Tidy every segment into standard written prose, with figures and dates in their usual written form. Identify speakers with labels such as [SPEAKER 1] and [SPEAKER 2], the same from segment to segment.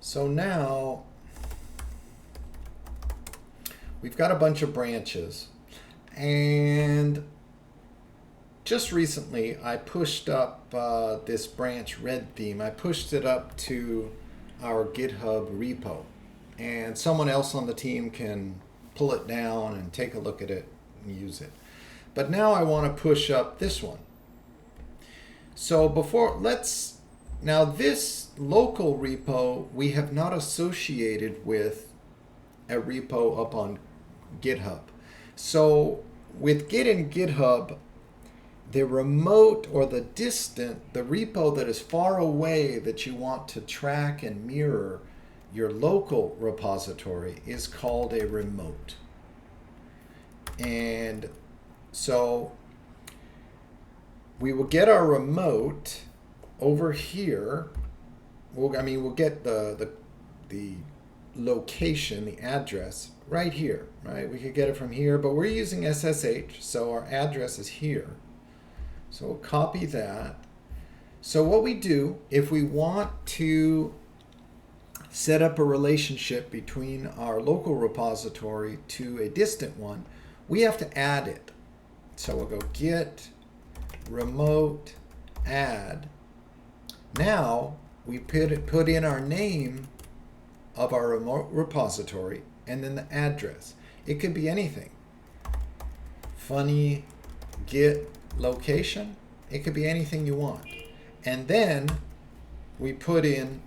[SPEAKER 1] So now we've got a bunch of branches, and just recently I pushed up this branch red theme. I pushed it up to our GitHub repo, and someone else on the team can pull it down and take a look at it and use it. But now I want to push up this one. So now this local repo we have not associated with a repo up on GitHub. So with Git and GitHub, the remote or the distant, the repo that is far away that you want to track and mirror your local repository is called a remote. And so we will get our remote over here. We'll get the location, the address right here, right? We could get it from here, but we're using SSH, so our address is here. So we'll copy that. So what we do, if we want to set up a relationship between our local repository to a distant one, we have to add it. So we'll go git remote add. Now we put in our name of our remote repository and then the address. It could be anything. Funny git location. It could be anything you want. And then we put in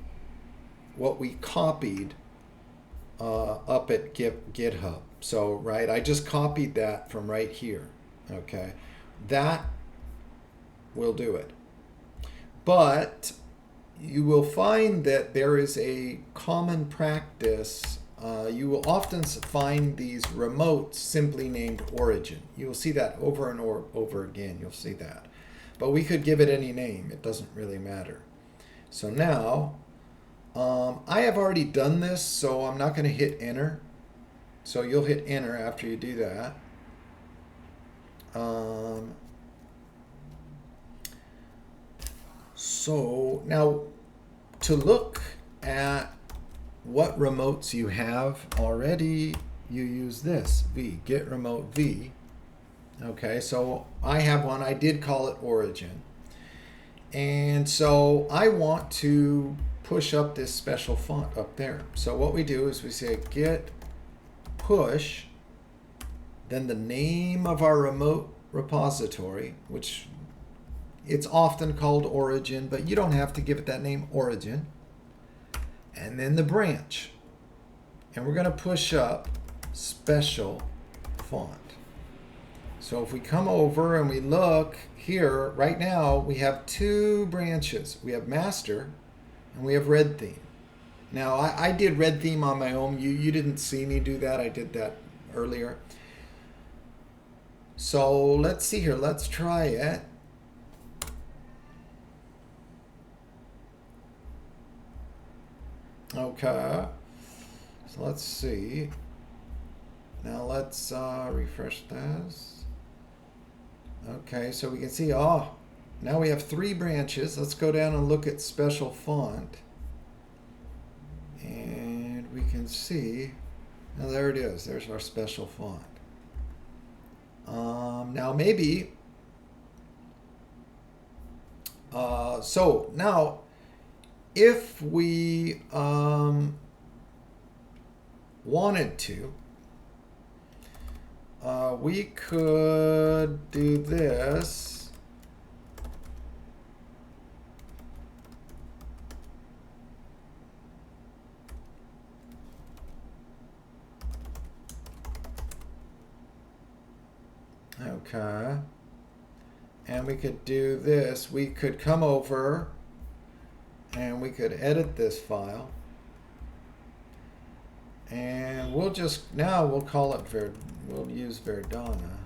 [SPEAKER 1] what we copied up at GitHub. So, right, I just copied that from right here. Okay, that will do it. But you will find that there is a common practice. You will often find these remotes simply named origin. You will see that over and over again. You'll see that. But we could give it any name. It doesn't really matter. So now, I have already done this, so I'm not going to hit enter. So you'll hit enter after you do that. So now to look at what remotes you have already, you use this git remote v. Okay, so I have one. I did call it origin. And so I want to push up this special font up there. So what we do is we say git push, then the name of our remote repository, which it's often called origin, but you don't have to give it that name, origin. And then the branch. And we're going to push up special font. So if we come over and we look here, right now we have two branches. We have master and we have red theme. Now I did red theme on my own. You didn't see me do that. I did that earlier. So let's see here. Let's try it. Okay, so let's see. Now let's refresh this. Okay, so we can see, now we have three branches. Let's go down and look at special font. And we can see, now there it is. There's our special font. Now maybe, so now, if we wanted to, we could do this. Okay. And we could do this. We could come over and we could edit this file, and we'll call it we'll use Verdana.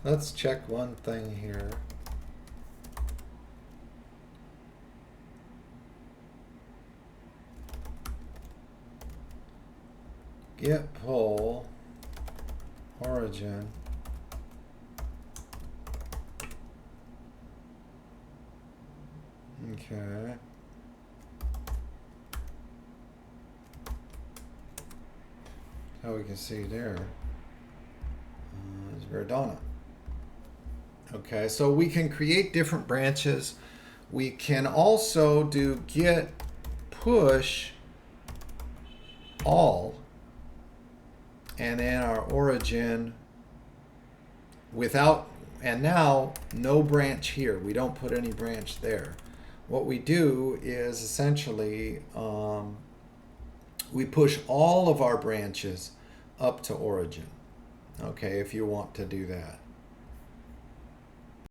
[SPEAKER 1] let's check one thing here. Git pull origin. Okay. How we can see there is Verdana. Okay, so we can create different branches. We can also do git push all, and then our origin without, and now no branch here. We don't put any branch there. What we do is essentially we push all of our branches up to origin. Okay, if you want to do that.